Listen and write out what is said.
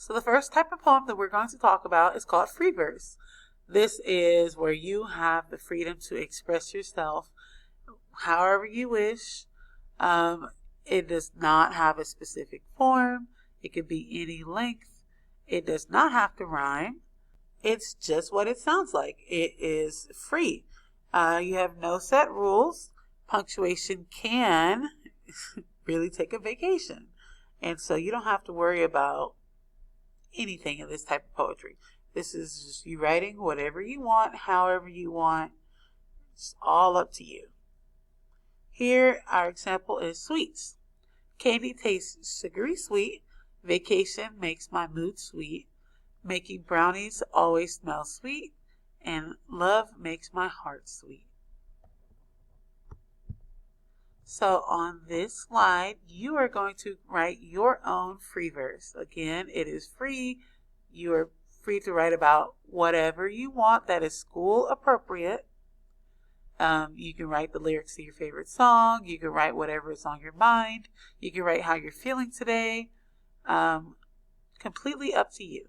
So the first type of poem that we're going to talk about is called free verse. This is where you have the freedom to express yourself however you wish. It does not have a specific form. It could be any length. It does not have to rhyme. It's just what it sounds like. It is free. You have no set rules. Punctuation can really take a vacation. And so you don't have to worry about anything in this type of poetry. This is just you writing whatever you want, however you want. It's all up to you. Here, our example is sweets. Candy tastes sugary sweet. Vacation makes my mood sweet. Making brownies always smells sweet. And love makes my heart sweet. So on this slide, you are going to write your own free verse. Again, it is free. You are free to write about whatever you want that is school appropriate. You can write the lyrics to your favorite song. You can write whatever is on your mind. You can write how you're feeling today. Completely up to you.